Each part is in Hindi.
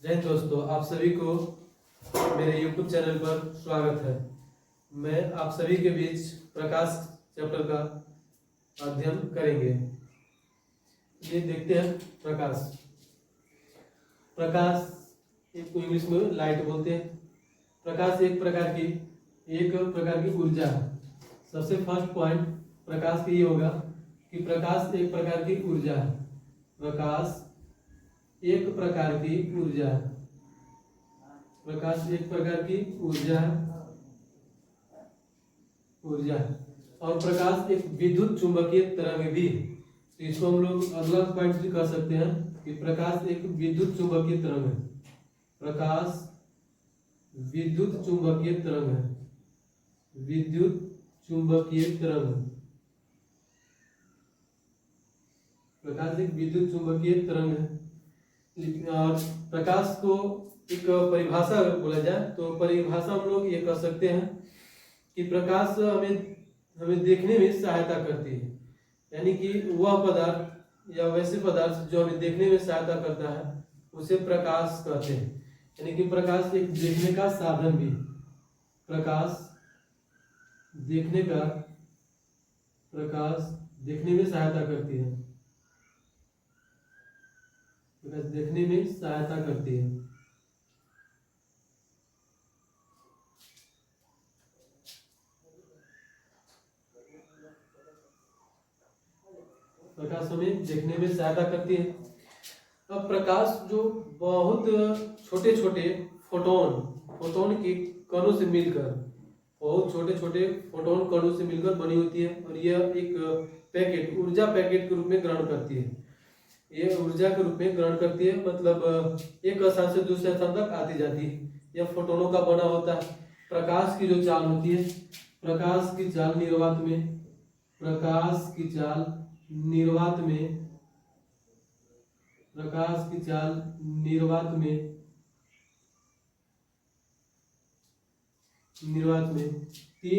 जय हिंद दोस्तों, आप सभी को मेरे YouTube चैनल पर स्वागत है। मैं आप सभी के बीच प्रकाश चैप्टर का अध्ययन करेंगे। ये देखते हैं प्रकाश। प्रकाश एक इंग्लिश में लाइट बोलते हैं। प्रकाश एक प्रकार की ऊर्जा है। सबसे फर्स्ट पॉइंट प्रकाश की ये होगा कि प्रकाश एक प्रकार की ऊर्जा है। प्रकाश एक प्रकार की ऊर्जा है। प्रकाश एक प्रकार की ऊर्जा है और प्रकाश एक विद्युत चुंबकीय तरंग भी है। तो इसको हम लोग अगला पॉइंट भी कर सकते हैं कि प्रकाश एक विद्युत चुंबकीय तरंग है। प्रकाश विद्युत चुंबकीय तरंग है। विद्युत चुंबकीय तरंग। प्रकाश एक विद्युत चुंबकीय तरंग है। और प्रकाश को एक परिभाषा अगर बोला जाए तो परिभाषा हम लोग ये कह सकते हैं कि प्रकाश हमें देखने में सहायता करती है। यानी कि वह पदार्थ या वैसे पदार्थ जो हमें देखने में सहायता करता है उसे प्रकाश कहते हैं। यानी कि प्रकाश एक देखने का साधन भी। प्रकाश देखने में सहायता करती है। देखने में सहायता करती है। प्रकाश हमें देखने में सहायता करती है। अब प्रकाश जो बहुत छोटे छोटे फोटोन के कणों से मिलकर बनी होती है और यह एक ऊर्जा पैकेट के रूप में ग्रहण करती है। ये ऊर्जा के रूप में ग्रहण करती है, मतलब एक स्थान से दूसरे स्थान तक आती जाती है। यह फोटोनों का बना होता है। प्रकाश की जो चाल होती है, प्रकाश की चाल निर्वात में 3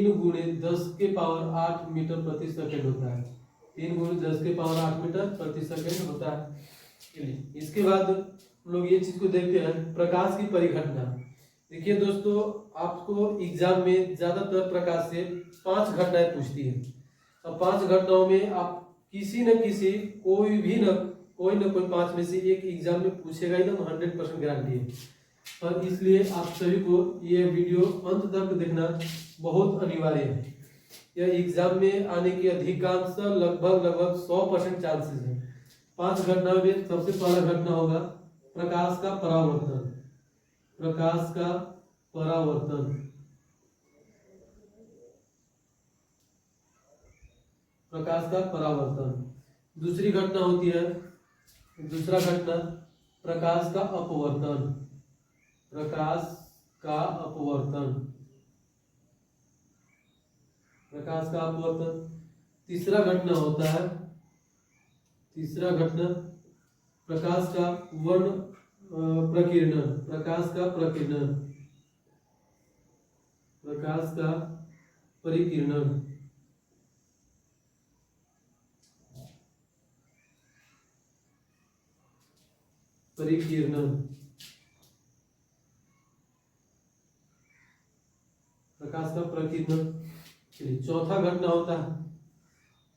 × 10⁸ मीटर प्रति सेकंड होता है। 3 × 10⁸ मीटर प्रति सेकंड होता है। इसके बाद हम लोग ये चीज को देखते हैं, प्रकाश की परिघटना। देखिए दोस्तों, आपको एग्जाम में ज्यादातर प्रकाश से 5 घटनाएं पूछती है। अब 5 घटनाओं में आप किसी न किसी कोई न कोई 5 में से एक एग्जाम में पूछेगा, एकदम 100% गारंटी है। और इसलिए आप सभी को ये वीडियो अंत तक देखना बहुत अनिवार्य है। यह एग्जाम में आने की अधिकांश लगभग 100% चांसेस है। 5 घटनाओं में सबसे पहला घटना होगा प्रकाश का परावर्तन। दूसरी घटना होती है, दूसरा घटना प्रकाश का अपवर्तन। तीसरा घटना होता है प्रकाश का प्रकीर्णन। चौथा घटना होता है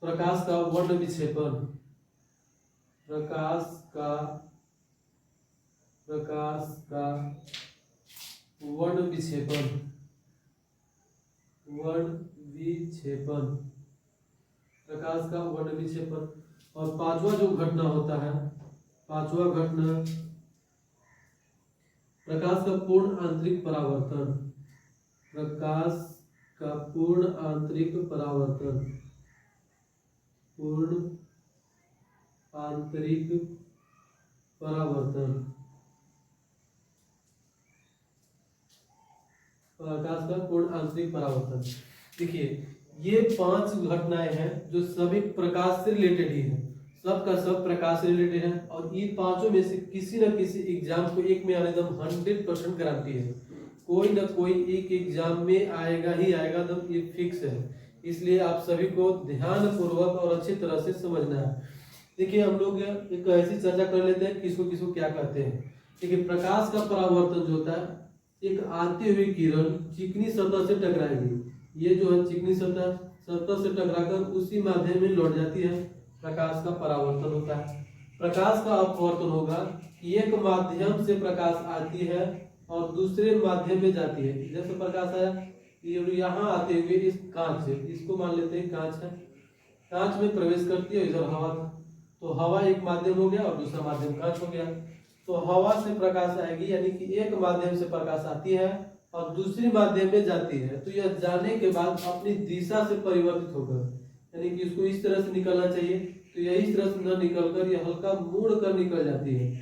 प्रकाश का वर्ण विक्षेपण। और पांचवा जो घटना होता है, प्रकाश का पूर्ण आंतरिक परावर्तन। देखिए, ये 5 घटनाएं हैं जो सभी प्रकाश से रिलेटेड ही है। सबका सब प्रकाश से रिलेटेड है और ये पांचों में से किसी न किसी एग्जाम को एक में आने एकदम 100% गारंटी है। कोई ना कोई एक एग्जाम में आएगा ही आएगा, एकदम ये फिक्स है। इसलिए आप सभी को ध्यान पूर्वक और अच्छी तरह से समझना है। देखिए, हम लोग एक ऐसी चर्चा कर लेते हैं किसको क्या कहते हैं। देखिए प्रकाश का परावर्तन जो होता है, एक आती हुई किरण चिकनी सतह से टकराएगी, ये जो है चिकनी सतह से टकराकर उसी माध्यम में लौट जाती है, प्रकाश का परावर्तन होता है। प्रकाश का अपवर्तन होगा, एक माध्यम से प्रकाश आती है और दूसरे माध्यम में जाती है। जैसे प्रकाश आया ये यहाँ आते हुए इस कांच है, इसको मान लेते हैं कांच है, कांच में प्रवेश करती है, इधर हवा था, तो हवा एक माध्यम हो गया और दूसरा माध्यम कांच हो गया। तो हवा से प्रकाश आएगी, यानी कि एक माध्यम से प्रकाश आती है और दूसरी माध्यम में जाती है, तो यह जाने के बाद अपनी दिशा से परिवर्तित होकर, यानी कि इसको इस तरह से निकलना चाहिए, तो यह इस तरह से न निकलकर यह हल्का मुड़ कर निकल जाती है।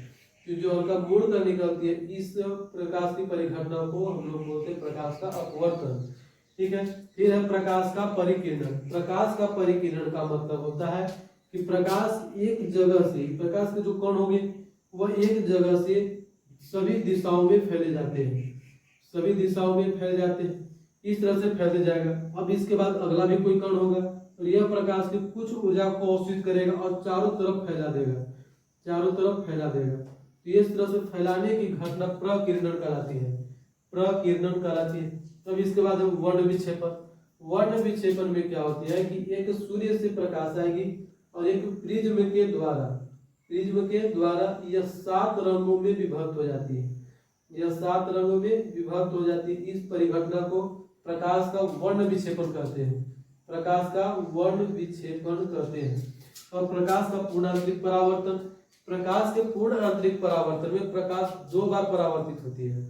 तो जो हल्का मुड़ कर निकलती है, इस प्रकाश की परिघटना को हम लोग बोलते हैं प्रकाश का अपवर्तन। ठीक है। फिर है प्रकाश का परिकिरण। प्रकाश का परिकिरण का मतलब होता है कि प्रकाश एक जगह से, प्रकाश के जो कण होंगे वह एक जगह से सभी दिशाओं में फैले जाते हैं, सभी दिशाओं में फैल जाते हैं, इस तरह से फैलते जाएगा। अब इसके बाद अगला भी कोई कण होगा और यह प्रकाश की कुछ ऊर्जा को अवशोषित करेगा और चारों तरफ फैला देगा, चारों तरफ फैला देगा। तो इस तरह से फैलाने की घटना प्रकिरणन कहलाती है, प्रकिरणन कहलाती है। अब इसके बाद वर्ण विक्षेपण। वर्ण विक्षेपण में क्या होती है कि एक सूर्य से प्रकाश आएगी और एक प्रिज्म के द्वारा, प्रिज्म के द्वारा यह 7 रंगों में विभक्त हो जाती है, यह 7 रंगों में विभक्त हो जाती है। इस परिघटना को प्रकाश का वर्ण विक्षेपण कहते हैं, प्रकाश का वर्ण विक्षेपण कहते हैं। और प्रकाश का पूर्ण आंतरिक परावर्तन। प्रकाश के पूर्ण आंतरिक परावर्तन में प्रकाश 2 बार परावर्तित होती है।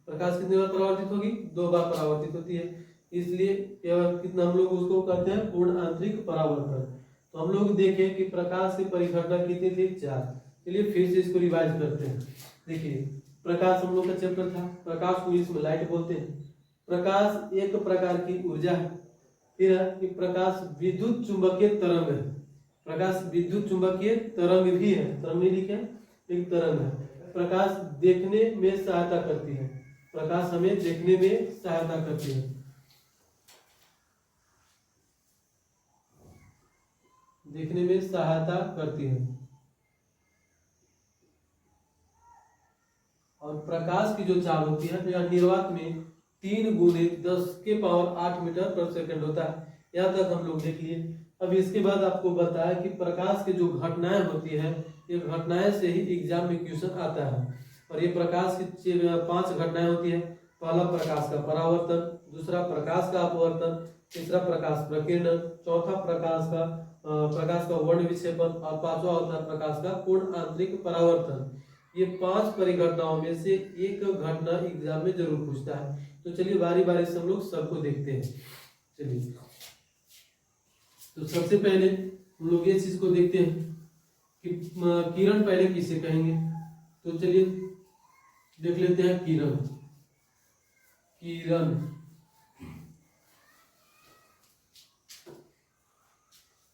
प्रकाश कितनी बार परावर्तित होगी? 2 बार परावर्तित होती है, इसलिए कितना हम लोग उसको कहते हैं पूर्ण आंतरिक परावर्तन। तो हम लोग देखें कि प्रकाश की परिघटना कितनी थी? 4। चलिए फिर से इसको रिवाइज करते हैं। देखिए प्रकाश हम लोग का चैप्टर था, प्रकाश को इंग्लिश में लाइट बोलते हैं। प्रकाश एक प्रकार की ऊर्जा है। फिर है कि प्रकाश विद्युत चुंबकीय तरंग है, प्रकाश विद्युत चुंबकीय तरंग भी है, तरंग नहीं लिखे, एक तरंग है। प्रकाश देखने में सहायता करती है, प्रकाश हमें देखने में सहायता करती है, देखने में सहायता करती है। और प्रकाश की जो चाल होती है यह निर्वात में 3 गुने 10⁸ मीटर पर सेकंड होता है। यहाँ तक हम लोग देख लिए। अब इसके बाद आपको बताया कि प्रकाश की जो घटनाएं होती है, ये घटनाएं से ही एग्जाम में क्वेश्चन आता है। और ये प्रकाश की 5 घटनाएं होती है। पहला प्रकाश का परावर्तन, दूसरा प्रकाश का अपवर्तन, तीसरा प्रकाश प्रकीर्णन, चौथा प्रकाश का वर्ण विक्षेपण और पांचवा होता है प्रकाश का पूर्ण आंतरिक परावर्तन। ये 5 परिघटनाओं में से एक घटना एग्जाम में जरूर पूछता है। तो चलिए बारी बारी से हम लोग सबको देखते हैं। चलिए तो सबसे पहले हम लोग ये चीज को देखते हैं कि किरण पहले किसे कहेंगे। तो चलिए देख लेते हैं किरण। किरण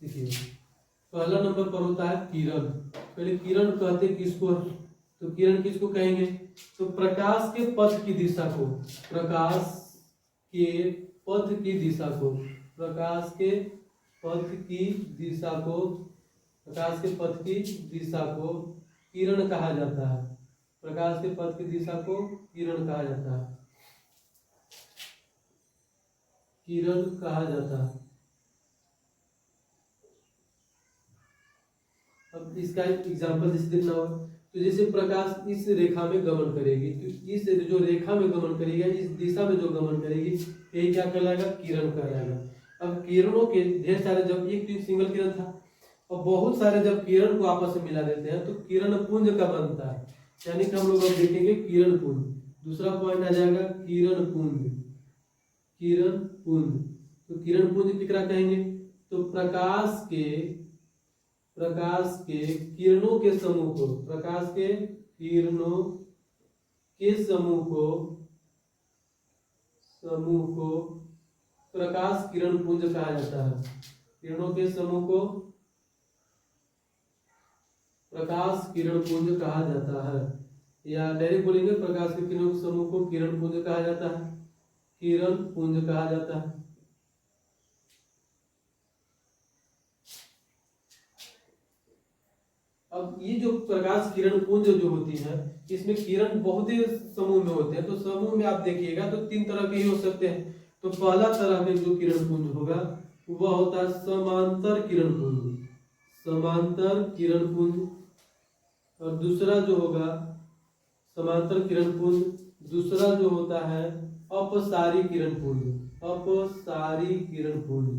देखिए पहला नंबर पर होता है किरण। पहले किरण कहते किसको? तो किरण किसको कहेंगे? तो प्रकाश के पथ की दिशा को, प्रकाश के पथ की दिशा को, प्रकाश के पथ की दिशा को, प्रकाश के पथ की दिशा को किरण कहा जाता है। प्रकाश के पथ की दिशा को किरण कहा जाता है, किरण कहा जाता है। अब इसका एक एग्जाम्पल जैसे देखना होगा। तो जैसे प्रकाश इस रेखा में गमन करेगी, तो इस जो रेखा में गमन करेगी, इस दिशा में जो गमन करेगी, ये क्या कहलाएगा? किरण कहलाएगा। अब किरणों के ढेर सारे, जब एक सिंगल किरण था और बहुत सारे जब किरण को आपस में मिला देते हैं तो किरण पुंज का बनता है। यानी कि हम लोग अब देखेंगे किरण पुंज। दूसरा पॉइंट आ जाएगा किरण पुंज, किरण पुंज। तो किरण पुंज किकरा कहेंगे? तो प्रकाश के किरणों के समूह को, प्रकाश के किरणों के समूह को प्रकाश किरण पुंज कहा जाता है। किरणों के समूह को प्रकाश किरण पुंज कहा जाता है। या डायरेक्ट बोलेंगे प्रकाश के किरणों के समूह को किरण पुंज कहा जाता है, किरण पुंज कहा जाता है। अब ये जो प्रकाश किरण पुंज जो होती है, इसमें किरण बहुत ही समूह में होते हैं। तो समूह में आप देखिएगा तो 3 तरह के ही हो सकते हैं। तो पहला तरह में जो किरण पुंज होगा वह होता है समांतर किरण पुंज, समांतर किरण पुंज। और दूसरा जो होगा समांतर किरण पुंज, दूसरा जो होता है अपसारी किरण पुंज, अपसारी किरण पुंज,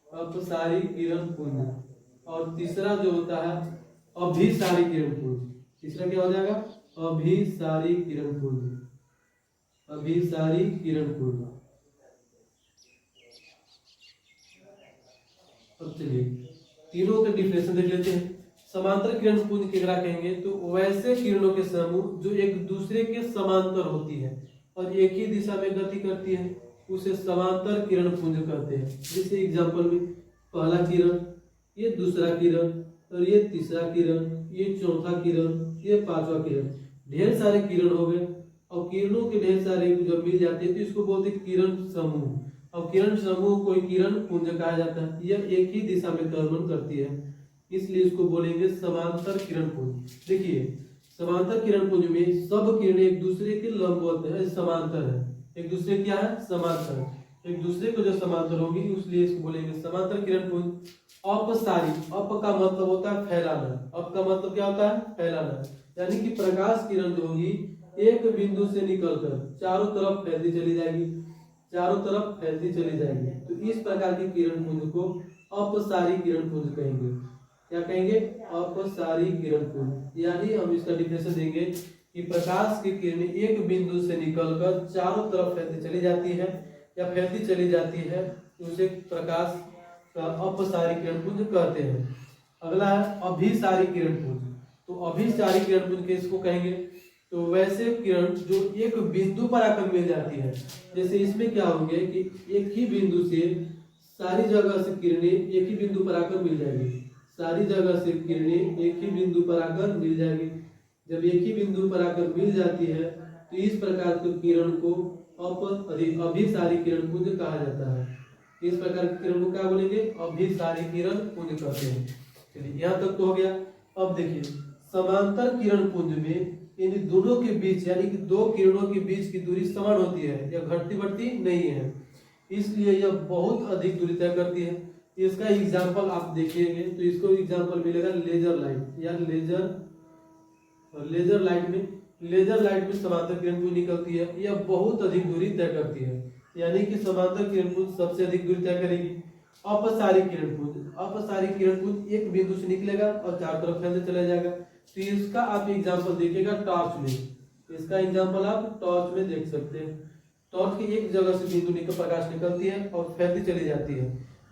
अपसारी किरण पुंज। और तीसरा जो होता है अभिसारी किरण पुंज। तीसरा क्या हो जाएगा? अभिसारी किरण पुंज, अभिसारी किरण पुंज। अब चलिए तीनों के डिफिनेशन देख लेते हैं। समांतर किरण पुंज केकरा कहेंगे? तो वैसे किरणों के समूह जो एक दूसरे के समांतर होती है और एक ही दिशा में गति करती है, उसे समांतर किरण पुंज कहते हैं। जैसे एग्जांपल में पहला किरण, ये दूसरा किरण, और ये तीसरा किरण, ये चौथा किरण, ये पांचवा किरण। ढेर सारे किरण हो गए और किरणों के ढेर सारे जब मिल जाते हैं तो इसको बोलते हैं किरण समूह। और किरण समूह को किरण पुंज कहा जाता है। यह एक ही दिशा में गमन करती है, इसलिए इसको बोलेंगे समांतर किरण पुंज। देखिए समांतर किरण पुंज में सब किरणें एक दूसरे के लंबवत है, समांतर है। एक दूसरे क्या है? समांतर। एक दूसरे को जो समांतर होगी इसलिए इसको बोलेंगे समांतर किरण पुंज। अपसारी, अप का मतलब होता है फैलाना, अप का मतलब क्या होता है? फैलाना। यानी कि प्रकाश किरण जो होगी एक बिंदु से निकलकर चारों तरफ फैलती चली जाएगी, चारों तरफ फैलती चली जाएगी। तो इस प्रकार की किरण पुंज को अपसारी किरण पुंज कहेंगे। क्या कहेंगे? अपसारी किरण पुंज। यानी हम इसका डिफिनेशन देंगे कि प्रकाश की किरणें एक बिंदु से निकलकर चारों तरफ फैलती चली जाती है या फैलती चली जाती है, उसे प्रकाश का अपसारी किरण पुंज कहते हैं। अगला है अभिसारी किरण पुंज। तो अभिसारी किरण पुंज किसको कहेंगे? तो वैसे किरण जो एक बिंदु पर आकर मिल जाती है। जैसे इसमें क्या होंगे कि एक ही बिंदु से सारी जगह से किरणें एक ही बिंदु पर आकर मिल जाएगी, सारी जगह से किरणें एक ही बिंदु पर आकर मिल जाएगी। जब एक ही बिंदु पर आकर मिल जाती है तो इस प्रकार की किरण को अभिसारी किरण पुंज कहा जाता है। इस प्रकार की किरण को क्या बोलेंगे? अभिसारी किरण पुंज कहते हैं। चलिए यहाँ तक तो हो गया। अब देखिए समांतर किरण पुंज में इन दोनों के बीच यानी कि दो किरणों के बीच की दूरी समान होती है या घटती बढ़ती नहीं है, इसलिए यह बहुत अधिक दूरी तय करती है। इसका एग्जाम्पल आप देखेंगे तो इसको एग्जाम्पल मिलेगा लेजर लाइट या लेजर लाइट में समांतर किरण पुंज निकलती है। यह बहुत अधिक दूरी तय करती है, यानी कि समांतर किरण पुंज सबसे अधिक दूरी तय करेगी। अपसारी किरण पुंज एक बिंदु से निकलेगा और चारों तरफ फैलते चला जाएगा। तो इसका आप एग्जांपल देखिएगा टॉर्च में। इसका एग्जांपल आप टॉर्च में देख सकते हैं। टॉर्च की एक जगह से बिंदु निकल प्रकाश निकलती है और फैलती चली जाती है,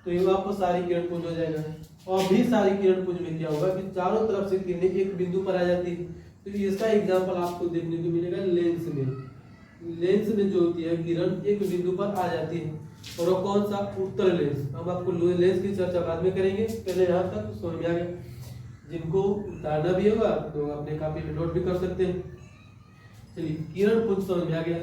तो ये अपसारी किरण पुंज हो जाएगा। और अभिसारी किरण पुंज में क्या होगा कि चारों तरफ से किरणें एक बिंदु पर आ जाती है। तो इसका एग्जांपल आपको देखने को मिलेगा लेंस में। लेंस में जो होती है किरण एक बिंदु पर आ जाती है, और वो कौन सा? उत्तर लेंस। हम आपको लेंस की चर्चा बाद में करेंगे, पहले यहाँ तक समझ में आ गया। जिनको उतारना भी होगा तो अपने कॉपी में नोट भी कर सकते हैं। चलिए किरण पुंज समझ में आ गया।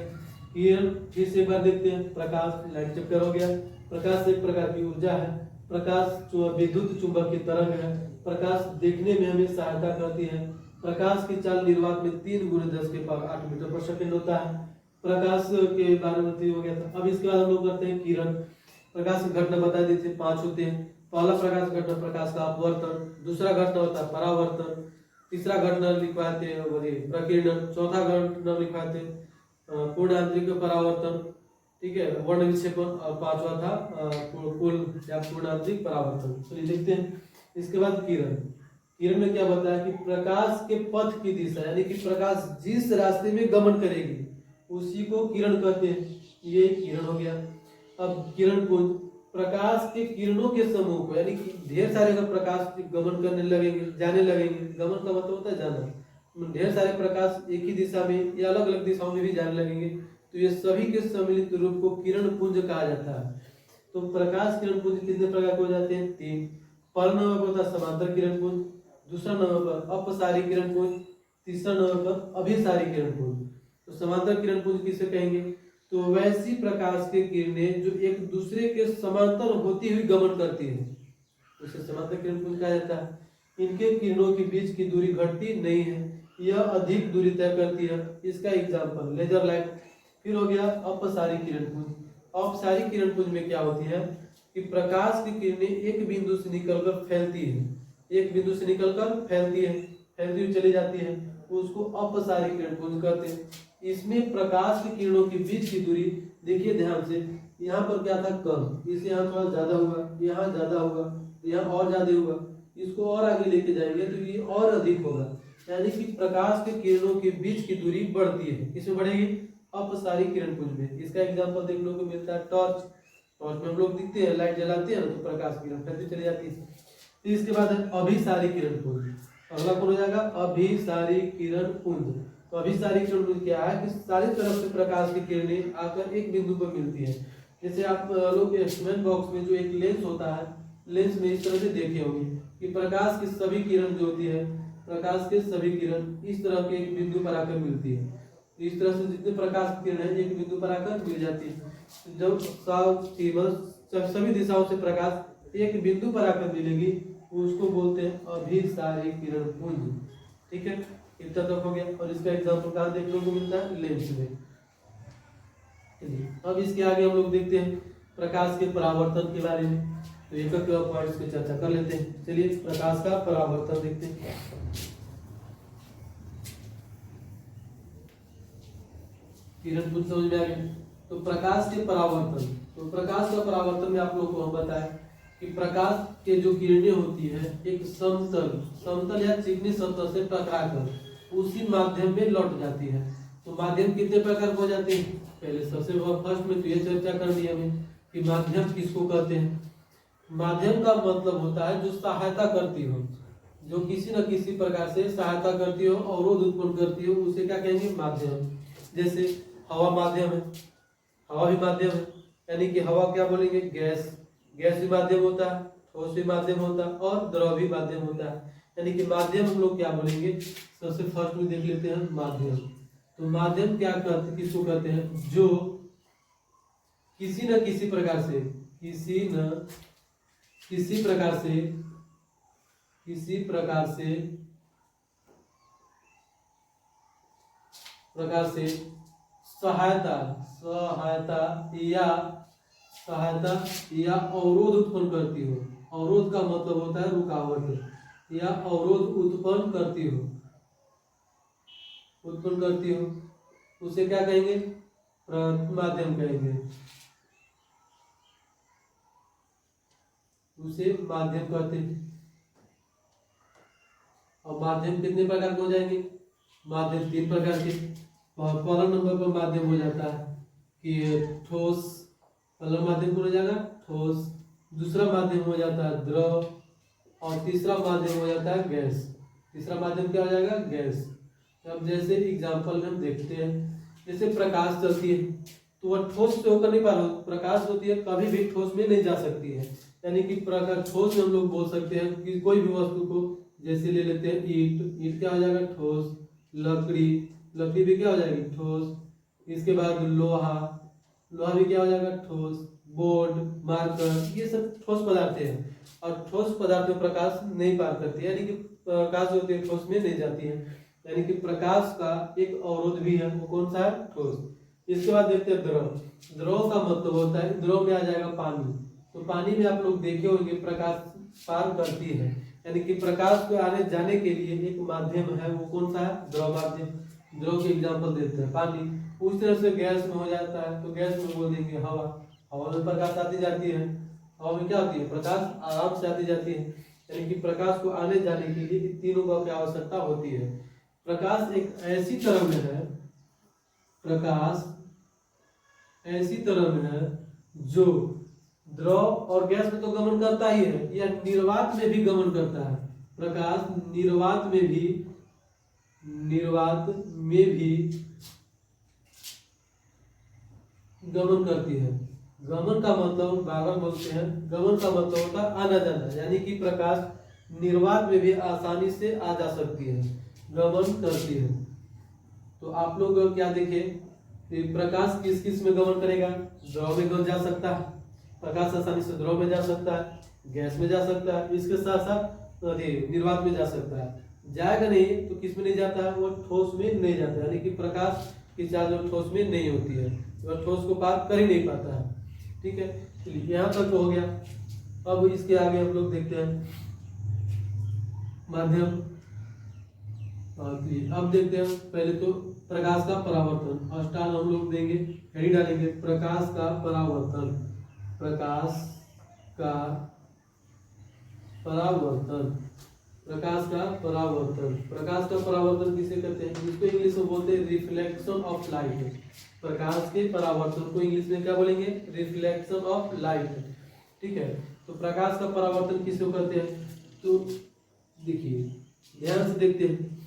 किरण फिर से एक बार देखते हैं। प्रकाश लाइट चैप्टर हो गया। प्रकाश एक प्रकार की ऊर्जा है। प्रकाश विद्युत चुंबक की तरंग है। प्रकाश देखने में हमें सहायता करती है। प्रकाश की चाल निर्वात में 3 × 10⁸ मीटर/सेकंड होता है। प्रकाश के बारे में हो गया था। अब इसके बाद हम लोग करते हैं किरण। प्रकाश की घटना बता दी थी, 5 होते हैं। पहला प्रकाश घटना प्रकाश का अपवर्तन, दूसरा घटना होता है परावर्तन, तीसरा घटना लिखवाते हैं प्रकीर्णन, चौथा घटना लिखवाते हैं पूर्ण आंतरिक परावर्तन, ठीक है, वर्ण विक्षेपण, और पांचवा था कुल या पूर्ण आंतरिक परावर्तन। चलिए देखते हैं। इसके बाद किरण। किरण में क्या बताया कि प्रकाश के पथ की दिशा यानी कि प्रकाश जिस रास्ते में गमन करेगी उसी को किरण कहते हैं। ये किरण हो गया। अब किरण पुंज प्रकाश के किरणों के समूह को, यानी कि ढेर सारे अगर प्रकाश गमन करने लगेंगे, जाने लगेंगे, गमन का मतलब होता है जाना, ढेर सारे प्रकाश एक ही दिशा में या अलग अलग दिशाओं में भी जाने लगेंगे, तो ये सभी के सम्मिलित रूप को किरण पुंज कहा जाता है। तो प्रकाश किरण पुंज कितने प्रकार के हो जाते हैं? 3। पहला नंबर पर होता है समांतर किरण पुंज, दूसरा नंबर पर अपसारी किरण पुंज, तीसरा नंबर पर अभिसारी किरण पुंज। तो समांतर किरण पुंज किसे कहेंगे? तो वैसी प्रकाश की किरणें जो एक दूसरे के समांतर होती हुई गमन करती है, उसे समांतर किरण पुंज कहा जाता है। इनके किरणों के बीच की दूरी घटती नहीं है, यह अधिक दूरी तय करती है। इसका एग्जाम्पल लेजर लाइट। फिर हो गया अपसारी किरण पुंज। अपसारी किरण पुंज में क्या होती है कि प्रकाश की किरणें एक बिंदु से निकलकर फैलती है, एक बिंदु से निकलकर फैलती है, फैलती हुई चली जाती है, उसको अपसारी किरण पुंज कहते हैं। इसमें प्रकाश की किरणों के बीच की दूरी, देखिए ध्यान से, यहाँ पर क्या था कम, इसे यहाँ थोड़ा ज्यादा हुआ, यहाँ ज्यादा होगा, यहाँ और ज्यादा होगा, इसको और आगे लेके जाएंगे तो ये और अधिक होगा, यानी कि प्रकाश के किरणों के बीच की दूरी बढ़ती है। किसमें बढ़ेगी? अपसारी किरण पुंज में। इसका एग्जांपल देखने को मिलता है टॉर्च। टॉर्च में हम लोग दिखते हैं, लाइट जलाते हैं ना तो प्रकाश की किरण फैलती चली जाती है। तो इसके बाद है अभिसारी किरण पुंज। अगला कौन हो जाएगा? अभिसारी किरण पुंज। तो अभिसारी किरण पुंज क्या है कि सारी तरफ से प्रकाश की किरणें आकर एक बिंदु पर मिलती है। जैसे आप लोग इंस्ट्रूमेंट बॉक्स में जो एक लेंस होता है, लेंस में इस तरह से देखे होंगे कि प्रकाश की सभी किरण जो होती है, प्रकाश के सभी किरण इस तरह के एक बिंदु पर आकर मिलती है। इस तरह से जितने प्रकाश की किरण है एक बिंदु पर आकर मिल जाती है। जब सभी दिशाओं से प्रकाश एक बिंदु पर आकर मिलेगी उसको बोलते हैं अभिसारी किरण पुंज। ठीक है, इतना तक हो गया। और इसका एग्जांपल कहाँ देखने को मिलता है? लेंस में। अब इसके आगे हम लोग देखते हैं प्रकाश के परावर्तन के बारे में। तो एक एक पॉइंट्स की चर्चा कर लेते हैं। चलिए प्रकाश का परावर्तन देखते हैं। किरण पुंज समझ में आ गया। तो प्रकाश के परावर्तन, तो प्रकाश का परावर्तन में आप लोग को हम बताएं कि प्रकाश के जो किरणें होती है एक समतल या चिकनी सतह से टकराकर उसी माध्यम में लौट जाती है। तो माध्यम कितने प्रकार हो जाते हैं? पहले सबसे फर्स्ट में तो ये चर्चा करनी है हमें कि माध्यम किसको कहते हैं। माध्यम का मतलब होता है जो सहायता करती हो, जो किसी न किसी प्रकार से सहायता करती हो, अवरोध उत्पन्न करती हो, उसे क्या कहेंगे? माध्यम। जैसे हवा माध्यम है, हवा भी माध्यम है, यानी कि हवा क्या बोलेंगे? गैस। गैस भी माध्यम होता है, ठोस भी माध्यम होता है और द्रव भी माध्यम होता है। यानी कि माध्यम हम लोग क्या बोलेंगे? सबसे फर्स्ट में देख लेते हैं माध्यम। तो माध्यम क्या कहते, किसको कहते हैं? जो किसी न किसी प्रकार से, किसी प्रकार से सहायता या अवरोध उत्पन्न करती हो। अवरोध का मतलब होता है रुकावट, या अवरोध उत्पन्न करती हो, उसे क्या कहेंगे? माध्यम कहेंगे। उसे माध्यम कहते हैं। और माध्यम कितने प्रकार के हो जाएंगे? माध्यम 3 प्रकार के। पहला नंबर पर माध्यम हो जाता है कि ठोस, पहला माध्यम कौन हो जाएगा? ठोस। दूसरा माध्यम हो जाता है द्रव, और तीसरा माध्यम हो जाता है गैस। तीसरा माध्यम क्या हो जाएगा? गैस। अब जैसे एग्जांपल में हम देखते हैं, जैसे प्रकाश चलती है तो वह ठोस से होकर नहीं पार, प्रकाश होती है कभी भी ठोस में नहीं जा सकती है। यानी कि ठोस में हम लोग बोल सकते हैं कि कोई भी वस्तु को, जैसे ले लेते हैं ईंट क्या हो जाएगा? ठोस। लकड़ी भी क्या हो जाएगी? ठोस। इसके बाद लोहा भी क्या हो जाएगा? ठोस। बोर्ड, मार्कर, ये सब ठोस पदार्थ हैं। और ठोस पदार्थ में प्रकाश नहीं पार करती है, यानी कि प्रकाश जो होती है ठोस में नहीं जाती है। यानी कि प्रकाश का एक अवरोध भी है, वो कौन सा है? ठोस। इसके बाद देखते हैं द्रव। द्रव का मतलब होता है, द्रव में आ जाएगा पानी। तो पानी में आप लोग देखे होंगे प्रकाश पार करती है, यानी कि प्रकाश को आने जाने के लिए एक माध्यम है, वो कौन सा है? द्रव माध्यम। द्रव के एग्जांपल देते हैं पानी। उस तरह से गैस में हो जाता है, तो गैस में बोल देंगे हवा। हवा में प्रकाश आती जाती है, हवा में क्या होती है? प्रकाश आराम से आती जाती है। यानी कि प्रकाश को आने जाने के लिए तीनों की आवश्यकता होती है। प्रकाश एक ऐसी तरंग है, प्रकाश ऐसी तरंग है जो द्रव और गैस में तो गमन करता ही है, या निर्वात में भी गमन करता है। प्रकाश निर्वात में भी गमन करती है। गमन का मतलब बार बोलते हैं, गमन का मतलब होता है आना जाना, यानी कि प्रकाश निर्वात में भी आसानी से आ जा सकती है, गमन करती है। तो आप लोग क्या देखें, प्रकाश किस किस में गमन करेगा? द्रव में जा सकता है, प्रकाश आसानी से द्रव में जा सकता है। गैस में जा सकता है, इसके साथ साथ निर्वात में जा सकता है। जाएगा नहीं तो किस में नहीं जाता है, वो ठोस में नहीं जाता है, यानी कि प्रकाश की चार्ज ठोस में नहीं होती है, वह ठोस को पार कर ही नहीं पाता है। ठीक है, चलिए यहाँ तक हो गया। अब इसके आगे हम लोग देखते हैं माध्यम। अब देखते हैं पहले तो प्रकाश का परावर्तन, और स्टार हम लोग देंगे, हेडिंग डालेंगे प्रकाश का परावर्तन। प्रकाश का परावर्तन, प्रकाश का परावर्तन। प्रकाश का परावर्तन किसे कहते हैं, इसको इंग्लिश में बोलते हैं रिफ्लेक्शन ऑफ लाइट। प्रकाश के परावर्तन को इंग्लिश में क्या बोलेंगे, रिफ्लेक्शन ऑफ लाइट। ठीक है, तो प्रकाश का परावर्तन किसे कहते हैं, तो देखिए ध्यान से देखते हैं।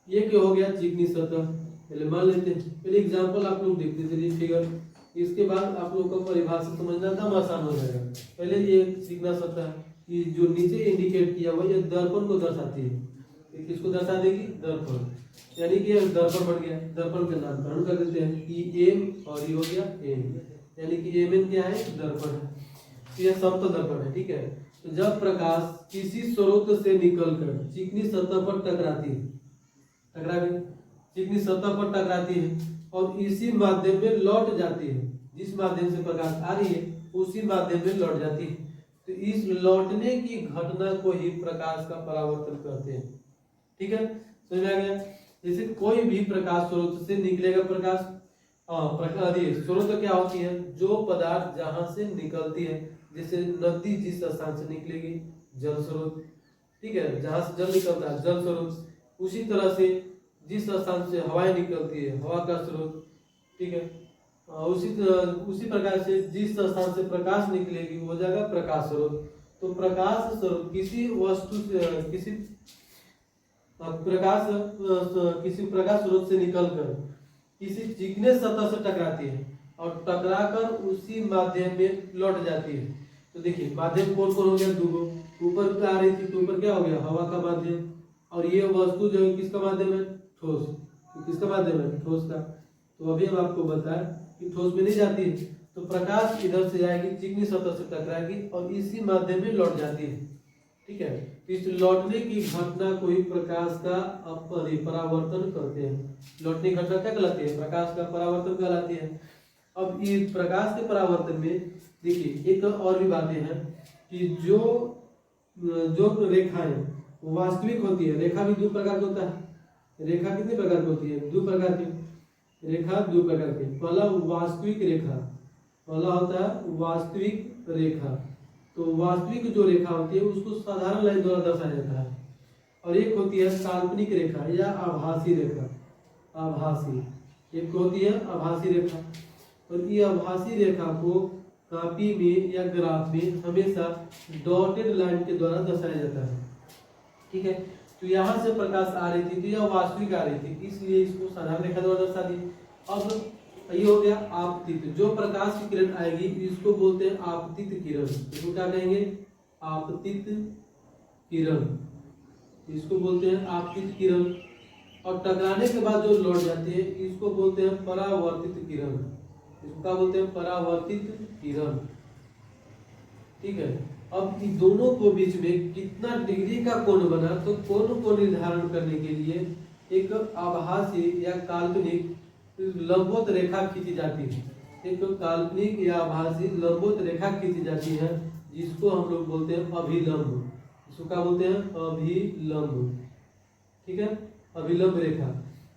ये क्या हो गया, चिकनी सतह। पहले मान लेते हैं, पहले एग्जांपल आप लोग देखते चलिए फिगर, इसके बाद आप लोग को परिभाषा समझना एकदम आसान हो जाएगा। पहले ये चिकना सतह, ये जो नीचे इंडिकेट किया हुआ ये दर्पण को दर्शाती है। ये किसको दर्शा देगी, दर्पण, यानी कि दर्पण बन गया। दर्पण का नामकरण कर देते हैं ई एम, और ये हो गया एम, यानी कि एम एन क्या है, दर्पण है। यह समतल दर्पण है। ठीक है, तो जब प्रकाश किसी स्रोत से निकलकर चिकनी सतह पर टकराती है, चिकनी सतह पर टकराती है और इसी माध्यम में लौट जाती है, जिस माध्यम से प्रकाश आ रही है उसी माध्यम में लौट जाती है, तो इस लौटने की घटना को ही प्रकाश का परावर्तन कहते हैं। ठीक है, समझ में आ गया। जैसे कोई भी प्रकाश स्रोत से निकलेगा प्रकाश, स्रोत क्या होती है, जो पदार्थ जहां से निकलती है, जैसे नदी जिस स्थान से निकलेगी, जल स्रोत। ठीक है, जहां से जल निकलता है जल स्रोत, उसी तरह से जिस स्थान से हवाएं निकलती है हवा का स्रोत। ठीक है, उसी प्रकार से जिस स्थान से प्रकाश निकलेगी वो जगह प्रकाश स्रोत। तो प्रकाश स्रोत किसी वस्तु से किसी प्रकाश स्रोत से निकलकर किसी चिकने सतह से टकराती है और टकराकर उसी माध्यम में लौट जाती है। तो देखिए माध्यम कौन कौन हो गया, दो। ऊपर आ रही थी तो ऊपर क्या हो गया, हवा का माध्यम, और ये वस्तु जो है किसका माध्यम है, ठोस। तो किसका माध्यम है, ठोस का। तो अभी हम आपको बताया कि ठोस में नहीं जाती है, तो प्रकाश इधर से जाएगी, चिकनी सतह से टकराएगी और इसी माध्यम में लौट जाती है। ठीक है, तो इस लौटने की घटना को ही प्रकाश का परावर्तन करते हैं। लौटने की घटना क्या कहलाती है, प्रकाश का परावर्तन कहलाती है। अब ये प्रकाश के परावर्तन में देखिए एक और भी बातें हैं कि जो रेखाएं वास्तविक होती है, रेखा भी दो प्रकार का होता है। रेखा कितने प्रकार की होती है, दो प्रकार की रेखा, दो प्रकार की। पहला वास्तविक रेखा, पहला होता है वास्तविक रेखा। तो वास्तविक जो रेखा होती है उसको साधारण लाइन द्वारा दर्शाया जाता है, और एक होती है काल्पनिक रेखा या आभासी रेखा। आभासी एक होती है आभासी रेखा, और ये आभासी रेखा को कॉपी में या ग्राफ में हमेशा डॉटेड लाइन के द्वारा दर्शाया जाता है। ठीक है, तो यहाँ से प्रकाश आ रही थी तो यह वास्तविक आ रही थी, इसलिए इसको साधारण रेखा द्वारा दर्शा दी। अब ये हो गया आपतित, जो प्रकाश की किरण आएगी इसको बोलते हैं आपतित किरण। इसको क्या कहेंगे, आपतित किरण, इसको बोलते हैं आपतित किरण। और टकराने के बाद जो लौट जाती है इसको बोलते हैं परावर्तित किरण। इसको क्या बोलते हैं, परावर्तित किरण। ठीक है, अब इन दोनों को बीच में कितना डिग्री का कोण बना, तो कोण को निर्धारण करने के लिए एक आभासी या काल्पनिक लंबवत रेखा खींची जाती है। एक काल्पनिक या आभासी लंबवत रेखा खींची जाती है जिसको हम लोग बोलते हैं अभिलंब। इसको क्या बोलते हैं, अभिलंब। ठीक है, अभिलंब रेखा।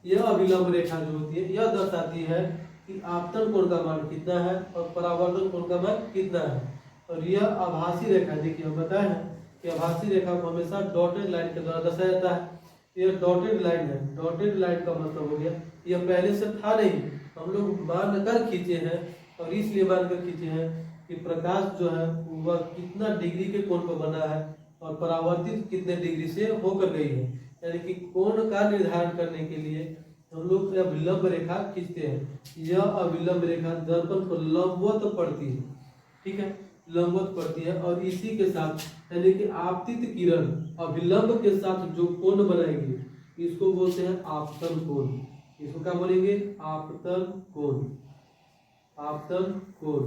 यह अभिलंब रेखा जो होती है यह दर्शाती है कि आपतन कोण का मान कितना है और परावर्तन कोण का मान कितना है। और यह आभासी रेखा, देखिए हम बताए हैं कि आभासी रेखा को हमेशा डॉटेड लाइन के द्वारा दर्शाया जाता है। यह डॉटेड लाइन है, डॉटेड लाइन का मतलब हो गया यह पहले से था नहीं, हम लोग मान कर खींचे हैं, और इसलिए मान कर खींचे हैं कि प्रकाश जो है वह कितना डिग्री के कोण पर बना है और परावर्तित कितने डिग्री से होकर गई है। यानी कि कोण का निर्धारण करने के लिए हम लोग अभिलंब रेखा खींचते हैं। यह अभिलंब रेखा दर्पण पर लंबवत पड़ती है। ठीक है, लंबवत पड़ती है, और इसी के साथ यानी कि आपतित किरण अभिलंब के साथ जो कोण बनाएगी इसको बोलते हैं आपतन कोण। इसको क्या बोलेंगे, आपतन कोण। आपतन कोण।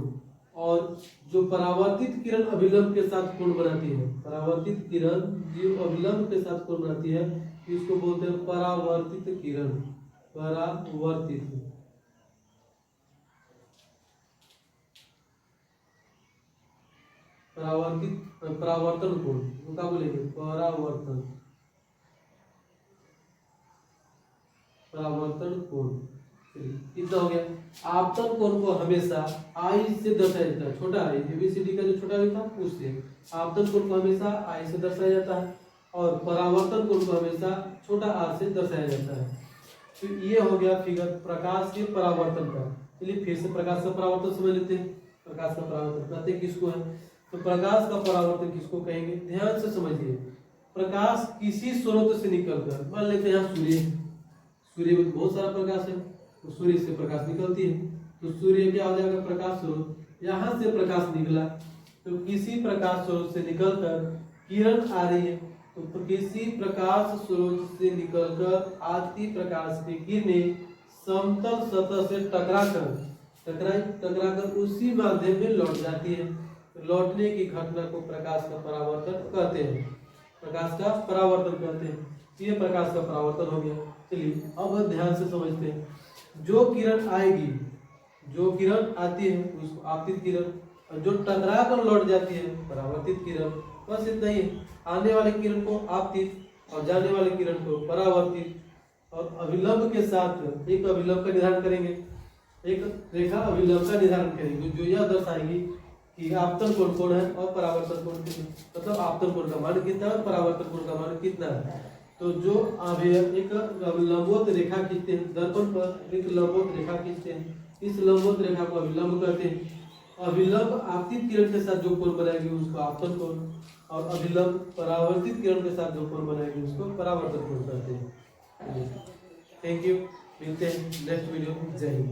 और जो परावर्तित किरण अभिलंब के साथ कोण बनाती है, परावर्तित किरण जो अभिलंब के साथ कोण बनाती है, इसको बोलते हैं परावर्तित किरण। परावर्तित परावर्तन कोण, क्या बोलेंगे, परावर्तन कोण। कितना हो गया। आपतन कोण को हमेशा आई से दर्शाया जाता है, छोटा आई, एबीसीडी का जो छोटा आई था उससे आपतन कोण को हमेशा आई से दर्शाया जाता है, और परावर्तन कोण को हमेशा छोटा आर से दर्शाया जाता है। तो ये हो गया फिगर प्रकाश के परावर्तन का। चलिए फिर से प्रकाश का परावर्तन समझ लेते हैं। प्रकाश का परावर्तन कहते किसको है, तो प्रकाश का परावर्तन किसको कहेंगे, ध्यान से समझिए। प्रकाश किसी स्रोत से निकलकर, मान लेते हैं यहाँ सूर्य में तो बहुत सारा प्रकाश है, तो सूर्य से प्रकाश निकलती है, तो सूर्य क्या हो जाएगा, प्रकाश स्रोत। यहाँ से प्रकाश निकला, तो किसी प्रकाश स्रोत से निकलकर किरण आ रही है, तो किसी प्रकाश स्रोत से निकलकर आती प्रकाश की किरणें समतल सतह से टकराकर उसी माध्यम में लौट जाती है। लौटने की घटना को प्रकाश का परावर्तन कहते हैं, प्रकाश का परावर्तन कहते हैं। ये प्रकाश का परावर्तन हो गया। चलिए अब ध्यान से समझते हैं। जो किरण आएगी, जो किरण आती है उसको आपतित किरण, और जो टकरा कर लौट जाती है परावर्तित किरण। बस इतना ही। आने वाले किरण को आपतित और जाने वाले किरण को परावर्तित, और अभिलंब के साथ एक अभिलंब का निर्धारण करेंगे, एक रेखा अभिलंब का निर्धारण करेंगे जो यह दर्शाएगी कि आपतन कोण कौन है और परावर्तन कोण कितना, मतलब आपतन कोण का मान कितना है और परावर्तन कोण का मान कितना है। तो जो एक लंबवत रेखा खींचते हैं, दर्पण पर एक लंबवत रेखा खींचते हैं, इस लंबवत रेखा को अभिलंब कहते हैं। अभिलंब आपतित किरण के साथ जो कोण बनाएगी उसको आपतन कोण, और अभिलंब परावर्तित किरण के साथ जो कोण बनाएगी उसको परावर्तन कोण कहते हैं। थैंक यू, मिलते हैं नेक्स्ट वीडियो। जय हिंद।